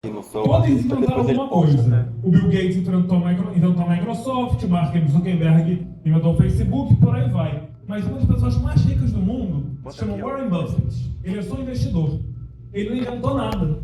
Todos inventaram alguma coisa. O Bill Gates inventou a Microsoft, o Mark Zuckerberg inventou o Facebook, por aí vai. Mas uma das pessoas mais ricas do mundo se chama Warren Buffett. Ele é só um investidor. Ele não inventou nada.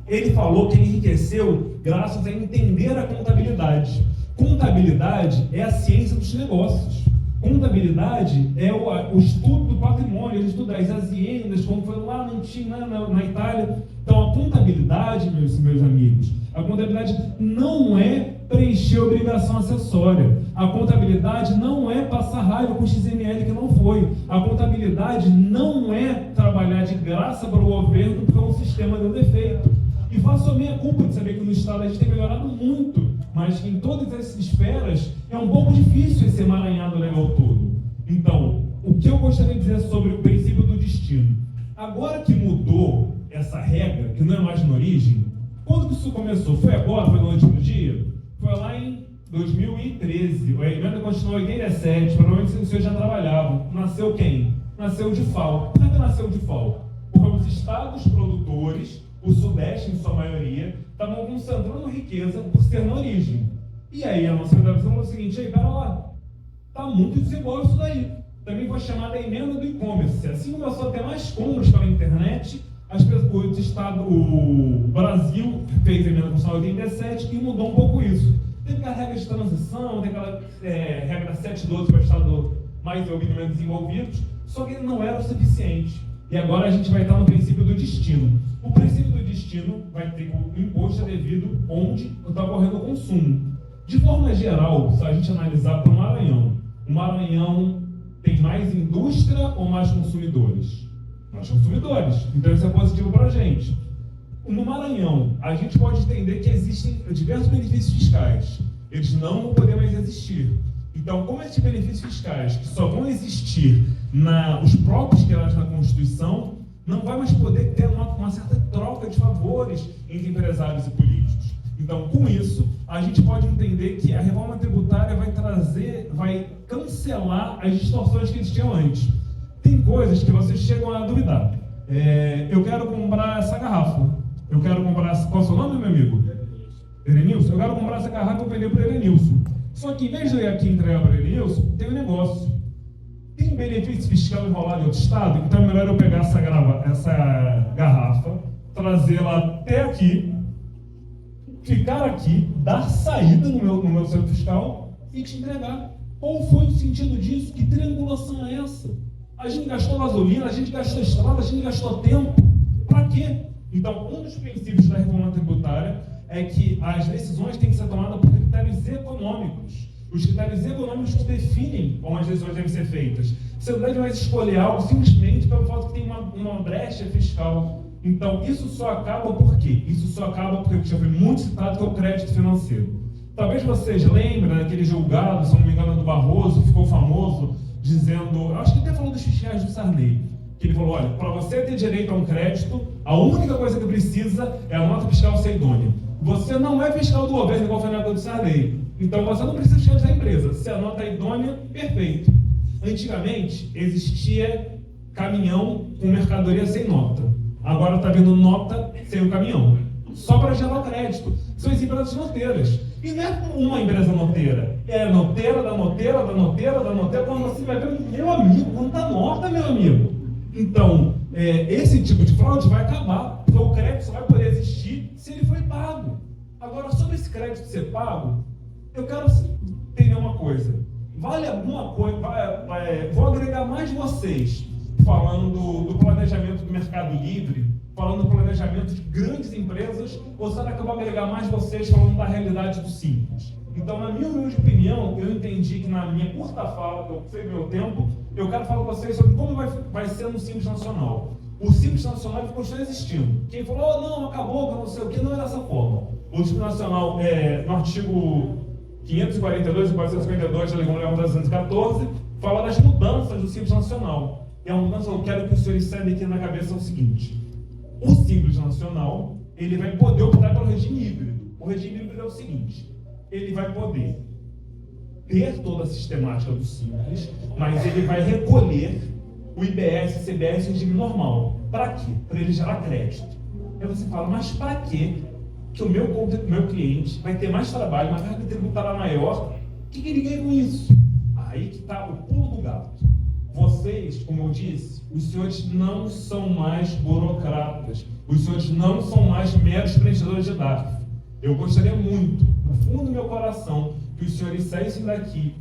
Ele falou que enriqueceu graças a entender a contabilidade. Contabilidade é a ciência dos negócios. Contabilidade é o estudo do patrimônio, ele estuda as aziendas, como foi lá na Itália. Então, a contabilidade, meus amigos, a contabilidade não é preencher obrigação acessória. A contabilidade não é passar raiva com XML que não foi. A contabilidade não é trabalhar de graça para o governo porque o sistema deu defeito. E faço a minha culpa de saber que no Estado a gente tem melhorado muito, mas que em todas essas esferas é um pouco difícil esse emaranhado legal todo. Então, o que eu gostaria de dizer sobre o princípio do destino? Agora que mudou essa regra, que não é mais na origem, quando que isso começou? Foi agora? Foi no último dia? Foi lá em 2013, a emenda constitucional 87, provavelmente os senhores já trabalhavam. Nasceu quem? Nasceu o DIFAL. Por que nasceu o DIFAL? Porque os estados produtores, o Sudeste em sua maioria, estavam concentrando riqueza por ser na origem. E aí a nossa federação falou o seguinte: ei, pera lá, está muito desigual isso daí. Também foi chamada a emenda do e-commerce. Assim começou a ter mais compras pela internet, o Brasil fez a emenda constitucional 87 e mudou um pouco isso. Teve aquela regra de transição, tem aquela regra 712 para o estado mais ou menos desenvolvidos, só que não era o suficiente. E agora a gente vai estar no princípio do destino. O princípio do destino vai ter que o imposto é devido onde está ocorrendo o consumo. De forma geral, se a gente analisar para o Maranhão tem mais indústria ou mais consumidores? Mais consumidores. Então isso é positivo para a gente. No Maranhão, a gente pode entender que existem diversos benefícios fiscais. Eles não vão poder mais existir. Então, como esses benefícios fiscais, que só vão existir os próprios pilares da Constituição, não vai mais poder ter uma certa troca de favores entre empresários e políticos. Então, com isso, a gente pode entender que a reforma tributária vai cancelar as distorções que existiam antes. Tem coisas que vocês chegam a duvidar. Eu quero comprar essa garrafa. Qual é o seu nome, meu amigo? Erenilson. Eu quero comprar essa garrafa e eu vender para o Erenilson. Só que, em vez de eu ir aqui entregar para o Erenilson, tem um negócio. Tem benefício fiscal enrolado em outro estado, então é melhor eu pegar essa garrafa, trazê-la até aqui, ficar aqui, dar saída no meu centro fiscal e te entregar. Qual foi o sentido disso? Que triangulação é essa? A gente gastou gasolina, a gente gastou estrada, a gente gastou tempo. Para quê? Então, um dos princípios da reforma tributária é que as decisões têm que ser tomadas por critérios econômicos. Os critérios econômicos que definem como as decisões devem ser feitas. Você não deve mais escolher algo simplesmente pelo fato que tem uma brecha fiscal. Então, isso só acaba por quê? Isso só acaba porque já foi muito citado, que é o crédito financeiro. Talvez vocês lembrem daquele julgado, se não me engano, do Barroso, que ficou famoso, dizendo, acho que até falou dos fiscais do Sarney, que ele falou: olha, para você ter direito a um crédito, a única coisa que precisa é a nota fiscal ser idônea. Você não é fiscal do governo, igual foi na época do Sarney. Então você não precisa fiscalizar a empresa. Se a nota é idônea, perfeito. Antigamente, existia caminhão com mercadoria sem nota. Agora está vindo nota sem o caminhão. Só para gerar crédito. São as empresas noteiras. E não é uma empresa noteira. É a noteira, da noteira, da noteira, da noteira. Quando você vai ver, meu amigo, quanta nota, meu amigo. Então, esse tipo de fraude vai acabar. Porque o crédito só vai poder existir se ele foi pago. Agora, sobre esse crédito ser pago, eu quero entender uma coisa. Vale alguma coisa? Vou agregar mais vocês falando do planejamento do Mercado Livre, falando do planejamento de grandes empresas, ou será que eu vou agregar mais vocês falando da realidade do Simples? Então, na minha humilde opinião, eu entendi que na minha curta fala, que eu sei meu tempo, eu quero falar com vocês sobre como vai ser no Simples Nacional. O Simples Nacional ficou existindo. Quem falou, não, acabou, não sei o que, não é dessa forma. O Simples Nacional, no artigo 542 e 452 da Lei 1.214, fala das mudanças do Simples Nacional. E a mudança, eu quero que os senhores saibam aqui na cabeça é o seguinte: o Simples Nacional, ele vai poder optar pelo regime híbrido. O regime híbrido é o seguinte: ele vai poder ter toda a sistemática do Simples, mas ele vai recolher o IBS, CBS e o regime normal. Para quê? Para ele gerar crédito. Aí você fala, mas para quê que o meu cliente vai ter mais trabalho, uma carga tributária maior. O que ele ganha com isso? Aí que está o pulo do gato. Vocês, como eu disse, os senhores não são mais burocratas. Os senhores não são mais meros preenchedores de dados. Eu gostaria muito, no fundo do meu coração, que os senhores saíssem daqui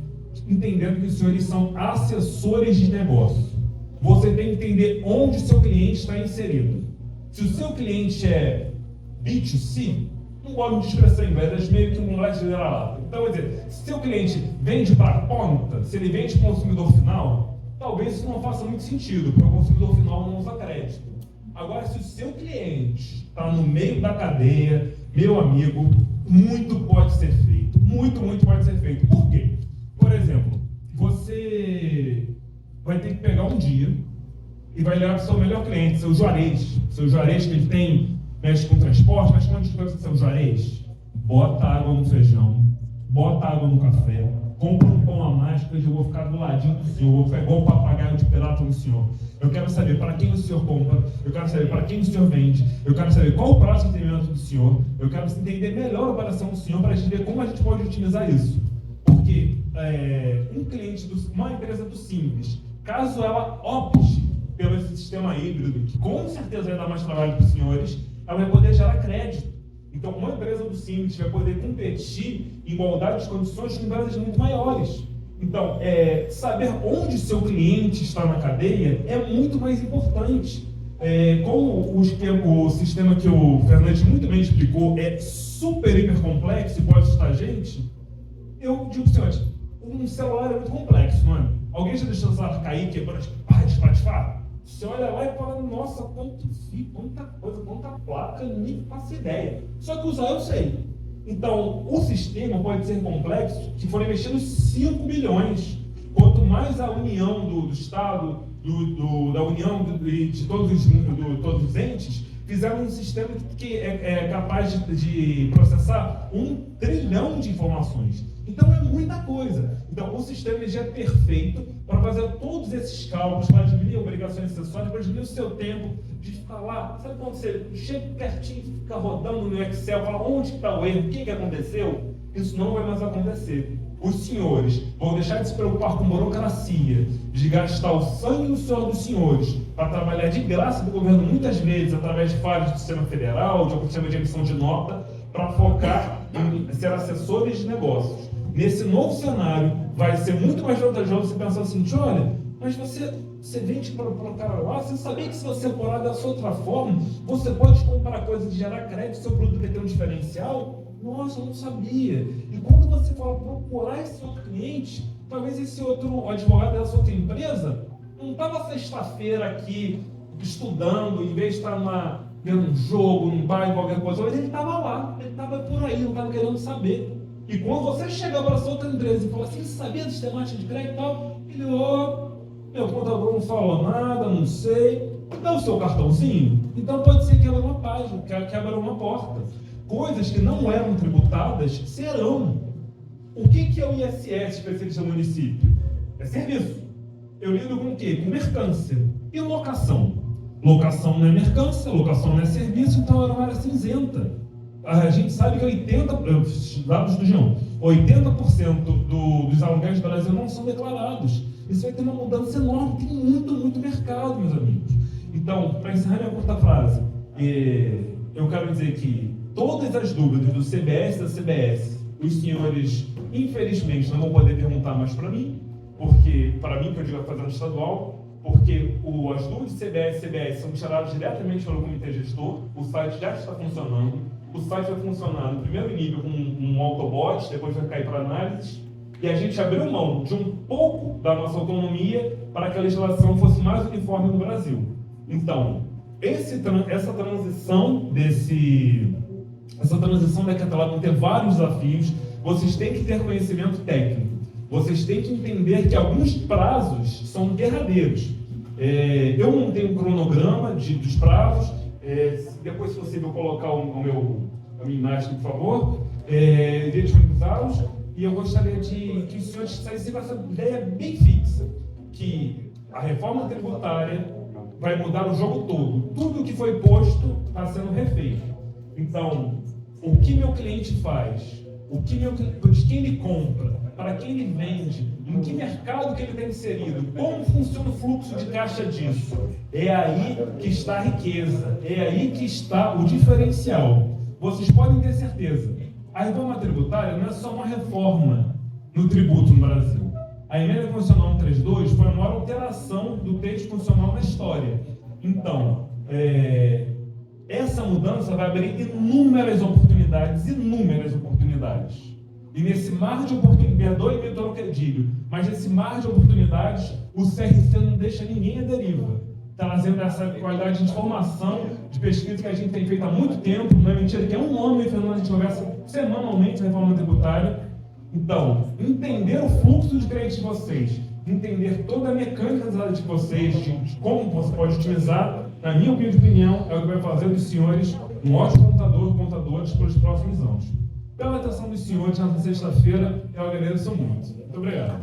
entendendo que os senhores são assessores de negócio. Você tem que entender onde o seu cliente está inserido. Se o seu cliente é B2C, não gosto de expressão em inglês, meio que um moleque de lá. Então, quer dizer, se seu cliente vende para a ponta, se ele vende para o consumidor final, talvez isso não faça muito sentido, porque o consumidor final não usa crédito. Agora, se o seu cliente está no meio da cadeia, meu amigo, muito pode ser feito. Muito pode ser feito. Por quê? Por exemplo, você vai ter que pegar um dia e vai levar para o seu melhor cliente, seu Juarez. Seu Juarez que ele mexe com transporte, mexe com um monte de coisa com seu Juarez. Bota água no feijão, bota água no café, compra um pão a mais, porque eu vou ficar do ladinho do senhor, vou ficar igual o papagaio de pirata no senhor. Eu quero saber para quem o senhor compra, eu quero saber para quem o senhor vende, eu quero saber qual o prazo de atendimento do senhor, eu quero entender melhor a operação do senhor para a gente ver como a gente pode otimizar isso. Porque um cliente, uma empresa do Simples, caso ela opte pelo esse sistema híbrido, que com certeza vai dar mais trabalho para os senhores, ela vai poder gerar crédito. Então, uma empresa do Simples vai poder competir em igualdade de condições com empresas muito maiores. Então, saber onde o seu cliente está na cadeia é muito mais importante. Como o sistema que o Fernandes muito bem explicou é super, hiper complexo e pode assustar a gente, eu digo, senhores, um celular é muito complexo, não é? Alguém já deixou o celular cair, quebrando, espatifar? Você olha lá e fala, nossa, quanto fio, quanta coisa, quanta placa, nem faço ideia. Só que usar eu sei. Então, o sistema pode ser complexo, se forem investidos 5 bilhões. Quanto mais a união do Estado, da união de todos os entes, fizeram um sistema que é capaz de processar 1 trilhão de informações. Então é muita coisa. Então o sistema já é perfeito para fazer todos esses cálculos, para diminuir obrigações acessórias, para diminuir o seu tempo de ficar lá. Sabe quando você chega pertinho e fica rodando no Excel, fala onde está o erro, o que aconteceu? Isso não vai mais acontecer. Os senhores vão deixar de se preocupar com burocracia, de gastar o sangue no suor dos senhores para trabalhar de graça do governo, muitas vezes, através de falhas do sistema federal, de algum sistema de emissão de nota, para focar em ser assessores de negócios. Nesse novo cenário, vai ser muito mais vantajoso você pensar assim, olha, mas você vende para o cara lá, você sabia que se você operar dessa outra forma, você pode comprar coisa de gerar crédito, seu produto vai ter um diferencial? Nossa, eu não sabia. E quando você fala procurar esse outro cliente, talvez esse outro advogado dessa outra empresa não estava sexta-feira aqui estudando, em vez de estar vendo um jogo, num bar, qualquer coisa, mas ele estava lá, ele estava por aí, não estava querendo saber. E quando você chega para essa outra empresa e fala assim, você sabia do sistemática de crédito e tal? Ele, meu contador não falou nada, não sei. Dá o seu cartãozinho? Então pode ser que abra uma página, que abra uma porta. Coisas que não eram tributadas serão. O que é o ISS específico do município? É serviço. Eu lido com o quê? Com mercância. E locação? Locação não é mercância, locação não é serviço, então é uma área cinzenta. A gente sabe que 80% dos aluguéis do Brasil não são declarados. Isso vai ter uma mudança enorme, tem muito mercado, meus amigos. Então, para encerrar minha curta frase, eu quero dizer que todas as dúvidas do CBS e da CBS, os senhores, infelizmente, não vão poder perguntar mais para mim, porque, para mim, que eu digo a fazenda estadual, porque as dúvidas de CBS e CBS são tiradas diretamente pelo comitê gestor, o site já está funcionando, o site vai funcionar no primeiro nível com um autobot, depois vai cair para análise, e a gente abriu mão de um pouco da nossa autonomia para que a legislação fosse mais uniforme no Brasil. Então, essa transição daqui até lá vão ter vários desafios, vocês têm que ter conhecimento técnico, vocês têm que entender que alguns prazos são derradeiros. Eu não tenho um cronograma dos prazos, depois se você for colocar a minha imagem, por favor, de disponibilizá-los, e eu gostaria que os senhores saíssem com essa ideia bem fixa, que a reforma tributária vai mudar o jogo todo. Tudo que foi posto está sendo refeito. Então, o que meu cliente faz, de quem ele compra, para quem ele vende, em que mercado que ele está inserido, como funciona o fluxo de caixa disso. É aí que está a riqueza, é aí que está o diferencial. Vocês podem ter certeza, a reforma tributária não é só uma reforma no tributo no Brasil. A emenda constitucional 132 foi a maior alteração do texto constitucional na história. Então, essa mudança vai abrir inúmeras oportunidades. E nesse mar de oportunidades, perdoe-me pelo que eu digo, mas nesse mar de oportunidades, o CRC não deixa ninguém à deriva, trazendo essa qualidade de informação, de pesquisa que a gente tem feito há muito tempo. Não é mentira que é um ano, Fernando, a gente conversa semanalmente na reforma tributária. Então, entender o fluxo de crédito de vocês, entender toda a mecânica de vocês, de como você pode utilizar, na minha opinião, é o que vai fazer dos senhores um ótimo contadores pelos próximos anos. Pela atenção dos senhores nessa sexta-feira, eu agradeço muito. Muito obrigado.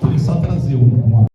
Queria só trazer um